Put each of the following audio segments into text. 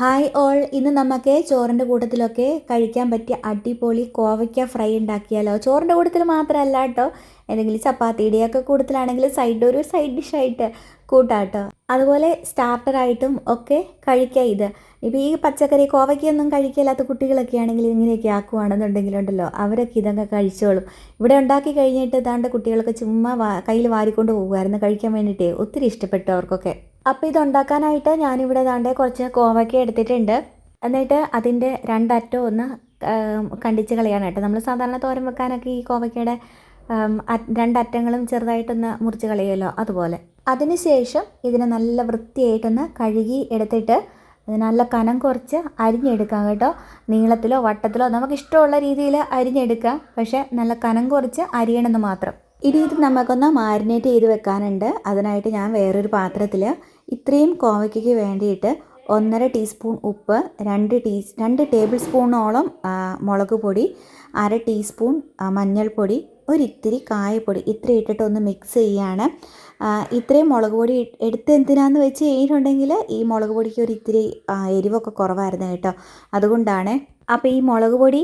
Hi all, ഇന്ന് നമുക്ക് ചോറിൻ്റെ കൂട്ടത്തിലൊക്കെ കഴിക്കാൻ പറ്റിയ അടിപൊളി കോവയ്ക്ക ഫ്രൈ ഉണ്ടാക്കിയാലോ. ചോറിൻ്റെ കൂട്ടത്തിൽ മാത്രമല്ല കേട്ടോ, എന്തെങ്കിലും ചപ്പാത്തിയുടെയൊക്കെ കൂട്ടത്തിലാണെങ്കിൽ ഒരു സൈഡ് ഡിഷായിട്ട് കൂട്ടാം കേട്ടോ. അതുപോലെ സ്റ്റാർട്ടറായിട്ടും ഒക്കെ കഴിക്കാം ഇത്. ഇപ്പോൾ ഈ പച്ചക്കറി കോവയ്ക്കൊന്നും കഴിക്കില്ലാത്ത കുട്ടികളൊക്കെ ആണെങ്കിൽ ഇങ്ങനെയൊക്കെ ആക്കുവാണെന്നുണ്ടെങ്കിലുണ്ടല്ലോ, അവരൊക്കെ ഇതൊക്കെ കഴിച്ചോളും. ഇവിടെ ഉണ്ടാക്കി കഴിഞ്ഞിട്ട് ഇതാണ്ട് കുട്ടികളൊക്കെ ചുമ്മാ കയ്യിൽ വാരിക്കൊണ്ട് പോകുമായിരുന്നു കഴിക്കാൻ വേണ്ടിയിട്ടേ. ഒത്തിരി ഇഷ്ടപ്പെട്ടു അവർക്കൊക്കെ. അപ്പോൾ ഇതുണ്ടാക്കാനായിട്ട് ഞാനിവിടെ ദാണ്ടെ കുറച്ച് കോവയ്ക്ക എടുത്തിട്ടുണ്ട്. എന്നിട്ട് അതിൻ്റെ രണ്ടറ്റവും ഒന്ന് കണ്ടിച്ച് കളയാനായിട്ട്, നമ്മൾ സാധാരണ തോരൻ വെക്കാനൊക്കെ ഈ കോവയ്ക്കയുടെ രണ്ടറ്റങ്ങളും ചെറുതായിട്ടൊന്ന് മുറിച്ച് കളയുമല്ലോ, അതുപോലെ. അതിനുശേഷം ഇതിനെ നല്ല വൃത്തിയായിട്ടൊന്ന് കഴുകി എടുത്തിട്ട് നല്ല കനം കുറച്ച് അരിഞ്ഞെടുക്കാം കേട്ടോ. നീളത്തിലോ വട്ടത്തിലോ നമുക്കിഷ്ടമുള്ള രീതിയിൽ അരിഞ്ഞെടുക്കാം, പക്ഷേ നല്ല കനം കുറച്ച് അരിയണമെന്ന് മാത്രം. ഇനി ഇത് നമുക്കൊന്ന് മാരിനേറ്റ് ചെയ്ത് വെക്കാനുണ്ട്. അതിനായിട്ട് ഞാൻ വേറൊരു പാത്രത്തിൽ ഇത്രയും കോവയ്ക്കയ്ക്ക് വേണ്ടിയിട്ട് 1.5 ടീസ്പൂൺ ഉപ്പ്, 2 ടേബിൾ സ്പൂണോളം മുളക് പൊടി, 1/2 ടീസ്പൂൺ മഞ്ഞൾപ്പൊടി, ഒരിത്തിരി കായപ്പൊടി, ഇത്ര ഇട്ടിട്ട് ഒന്ന് മിക്സ് ചെയ്യുകയാണ്. ഇത്രയും മുളക് പൊടി എടുത്ത് എന്തിനാന്ന് വെച്ച് കഴിഞ്ഞിട്ടുണ്ടെങ്കിൽ ഈ മുളക് പൊടിക്ക് ഒരിത്തിരി എരിവൊക്കെ കുറവായിരുന്നു കേട്ടോ, അതുകൊണ്ടാണ്. അപ്പോൾ ഈ മുളക് പൊടി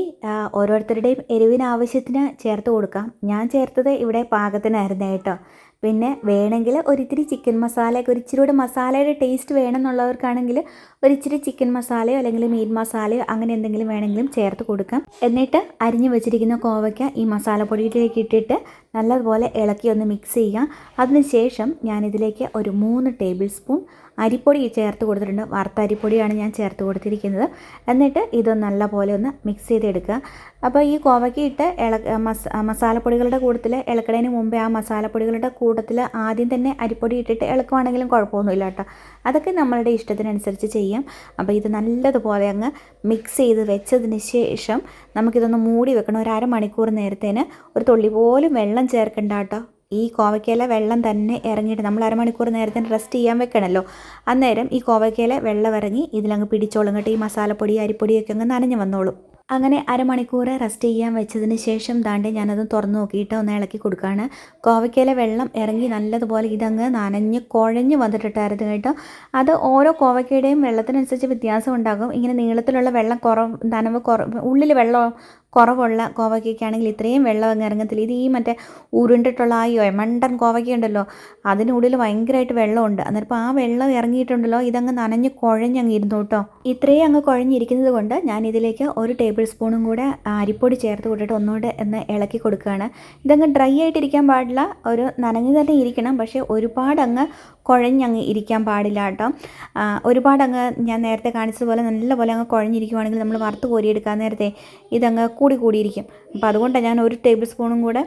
ഓരോരുത്തരുടെയും എരിവിന് ആവശ്യത്തിന് ചേർത്ത് കൊടുക്കാം. ഞാൻ ചേർത്തത് ഇവിടെ പാകത്തിനായിരുന്നു കേട്ടോ. പിന്നെ വേണമെങ്കിൽ ഒരിത്തിരി ചിക്കൻ മസാലയൊക്കെ, ഒരിച്ചിരി കൂടെ മസാലയുടെ ടേസ്റ്റ് വേണമെന്നുള്ളവർക്കാണെങ്കിൽ ഒരിച്ചിരി ചിക്കൻ മസാലയോ അല്ലെങ്കിൽ മീറ്റ് മസാലയോ അങ്ങനെ എന്തെങ്കിലും വേണമെങ്കിലും ചേർത്ത് കൊടുക്കാം. എന്നിട്ട് അരിഞ്ഞു വെച്ചിരിക്കുന്ന കോവയ്ക്ക ഈ മസാലപ്പൊടിയിലേക്ക് ഇട്ടിട്ട് നല്ലതുപോലെ ഇളക്കി ഒന്ന് മിക്സ് ചെയ്യാം. അതിനുശേഷം ഞാനിതിലേക്ക് ഒരു 3 ടേബിൾ സ്പൂൺ അരിപ്പൊടി ചേർത്ത് കൊടുത്തിട്ടുണ്ട്. വറുത്ത അരിപ്പൊടിയാണ് ഞാൻ ചേർത്ത് കൊടുത്തിരിക്കുന്നത്. എന്നിട്ട് ഇത് നല്ലപോലെ ഒന്ന് മിക്സ് ചെയ്തെടുക്കുക. അപ്പോൾ ഈ കോവയ്ക്ക് ഇട്ട് മസാലപ്പൊടികളുടെ കൂട്ടത്തിൽ ഇളക്കണതിന് മുമ്പേ ആ മസാലപ്പൊടികളുടെ കൂട്ടത്തിൽ ആദ്യം തന്നെ അരിപ്പൊടി ഇട്ടിട്ട് ഇളക്കുവാണെങ്കിലും കുഴപ്പമൊന്നുമില്ല കേട്ടോ. അതൊക്കെ നമ്മളുടെ ഇഷ്ടത്തിനനുസരിച്ച് ചെയ്യാം. അപ്പോൾ ഇത് നല്ലതുപോലെ അങ്ങ് മിക്സ് ചെയ്ത് വെച്ചതിന് ശേഷം നമുക്കിതൊന്ന് മൂടി വെക്കണം. ഒരു അരമണിക്കൂർ നേരത്തേന് ഒരു തുള്ളി പോലും വെള്ളം ചേർക്കണ്ട കേട്ടോ. ഈ കോവയ്ക്കയിലെ വെള്ളം തന്നെ ഇറങ്ങിയിട്ട് നമ്മൾ അരമണിക്കൂർ നേരത്തിന് റെസ്റ്റ് ചെയ്യാൻ വെക്കണമല്ലോ. അന്നേരം ഈ കോവയ്ക്കയിലെ വെള്ളം ഇറങ്ങി ഇതിലങ്ങ് പിടിച്ചോളും കേട്ടോ. ഈ മസാലപ്പൊടി അരിപ്പൊടിയൊക്കെ അങ്ങ് നനഞ്ഞ് വന്നോളും. അങ്ങനെ അരമണിക്കൂർ റെസ്റ്റ് ചെയ്യാൻ വെച്ചതിന് ശേഷം ദാണ്ടെ ഞാനത് തുറന്ന് നോക്കിയിട്ട് ഒന്ന് ഇളക്കി കൊടുക്കുകയാണ്. കോവയ്ക്കയിലെ വെള്ളം ഇറങ്ങി നല്ലതുപോലെ ഇതങ്ങ് നനഞ്ഞ് കുഴഞ്ഞ് വന്നിട്ടിട്ടായിരുന്നു കേട്ടോ. അത് ഓരോ കോവയ്ക്കയുടെയും വെള്ളത്തിനനുസരിച്ച് വ്യത്യാസം ഉണ്ടാകും. ഇങ്ങനെ നീളത്തിലുള്ള വെള്ളം ഉള്ളിൽ വെള്ളം കുറവുള്ള കോവയ്ക്കൊക്കെയാണെങ്കിൽ ഇത്രയും വെള്ളം അങ്ങ് ഇറങ്ങത്തില്ല. ഇത് ഈ മറ്റേ ഉരുണ്ടിട്ടുള്ള ആ മണ്ടൻ കോവയ്ക്കുണ്ടല്ലോ, അതിനുള്ളിൽ ഭയങ്കരമായിട്ട് വെള്ളമുണ്ട്. അന്നേരം ആ വെള്ളം ഇറങ്ങിയിട്ടുണ്ടല്ലോ, ഇതങ്ങ് നനഞ്ഞ് കുഴഞ്ഞങ്ങ് ഇരുന്നു കേട്ടോ. ഇത്രയും അങ്ങ് കുഴഞ്ഞിരിക്കുന്നത് കൊണ്ട് ഞാൻ ഇതിലേക്ക് 1 ടേബിൾ സ്പൂണും കൂടെ അരിപ്പൊടി ചേർത്ത് കൊടുത്തിട്ട് ഒന്നുകൂടെ ഒന്ന് ഇളക്കി കൊടുക്കുകയാണ്. ഇതങ്ങ് ഡ്രൈ ആയിട്ടിരിക്കാൻ പാടില്ല, ഒരു നനഞ്ഞ് തന്നെ ഇരിക്കണം. പക്ഷേ ഒരുപാടങ്ങ് കുഴഞ്ഞങ്ങ് ഇരിക്കാൻ പാടില്ല കേട്ടോ. ഒരുപാടങ്ങ് ഞാൻ നേരത്തെ കാണിച്ചതുപോലെ നല്ലപോലെ അങ്ങ് കുഴഞ്ഞിരിക്കുവാണെങ്കിൽ നമ്മൾ വറുത്ത് കോരിയെടുക്കാൻ നേരത്തെ ഇതങ്ങ് കൂടിയിരിക്കും. അപ്പോൾ അതുകൊണ്ടാണ് ഞാൻ 1 ടേബിൾ സ്പൂണും കൂടെ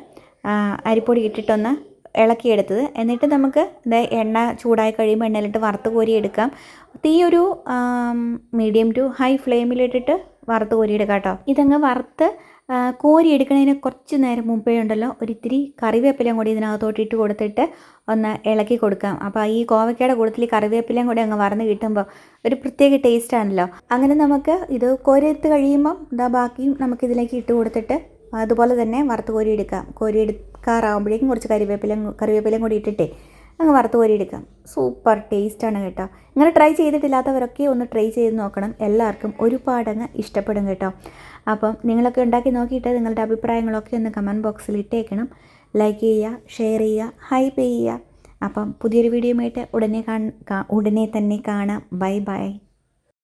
അരിപ്പൊടി ഇട്ടിട്ടൊന്ന് ഇളക്കിയെടുത്തത്. എന്നിട്ട് നമുക്ക് എണ്ണ ചൂടായി കഴിയുമ്പോൾ എണ്ണയിലിട്ട് വറുത്ത് കോരിയെടുക്കാം. തീ ഒരു മീഡിയം ടു ഹൈ ഫ്ലെയിമിലിട്ടിട്ട് വറുത്ത് കോരിയെടുക്കാം കേട്ടോ. ഇതങ്ങ് വറുത്ത് കോരിയെടുക്കുന്നതിന് കുറച്ച് നേരം മുമ്പേ ഉണ്ടല്ലോ, ഒരിത്തിരി കറിവേപ്പിലയും കൂടി ഇതിനകത്തോട്ട് ഇട്ട് കൊടുത്തിട്ട് ഒന്ന് ഇളക്കി കൊടുക്കാം. അപ്പോൾ ഈ കോവയ്ക്കയുടെ കൂട്ടത്തിൽ കറിവേപ്പിലയും കൂടി അങ്ങ് വറന്ന് കിട്ടുമ്പോൾ ഒരു പ്രത്യേക ടേസ്റ്റാണല്ലോ. അങ്ങനെ നമുക്ക് ഇത് കോരിയെടുത്ത് കഴിയുമ്പം ബാക്കിയും നമുക്കിതിലേക്ക് ഇട്ട് കൊടുത്തിട്ട് അതുപോലെ തന്നെ വറുത്ത് കോരിയെടുക്കാറാകുമ്പോഴേക്കും കുറച്ച് കറിവേപ്പിലയും കൂടി ഇട്ടിട്ടേ അങ്ങ് വറുത്ത് കോരിയെടുക്കാം. സൂപ്പർ ടേസ്റ്റാണ് കേട്ടോ. ഇങ്ങനെ ട്രൈ ചെയ്തിട്ടില്ലാത്തവരൊക്കെ ഒന്ന് ട്രൈ ചെയ്ത് നോക്കണം. എല്ലാവർക്കും ഒരുപാടങ്ങ് ഇഷ്ടപ്പെടും കേട്ടോ. അപ്പം നിങ്ങളൊക്കെ ഉണ്ടാക്കി നോക്കിയിട്ട് നിങ്ങളുടെ അഭിപ്രായങ്ങളൊക്കെ ഒന്ന് കമൻറ്റ് ബോക്സിൽ ഇട്ടേക്കണം. ലൈക്ക് ചെയ്യുക, ഷെയർ ചെയ്യുക, ഹൈപ്പ് ചെയ്യുക. അപ്പം പുതിയൊരു വീഡിയോയുമായിട്ട് ഉടനെ തന്നെ കാണാം. Bye bye.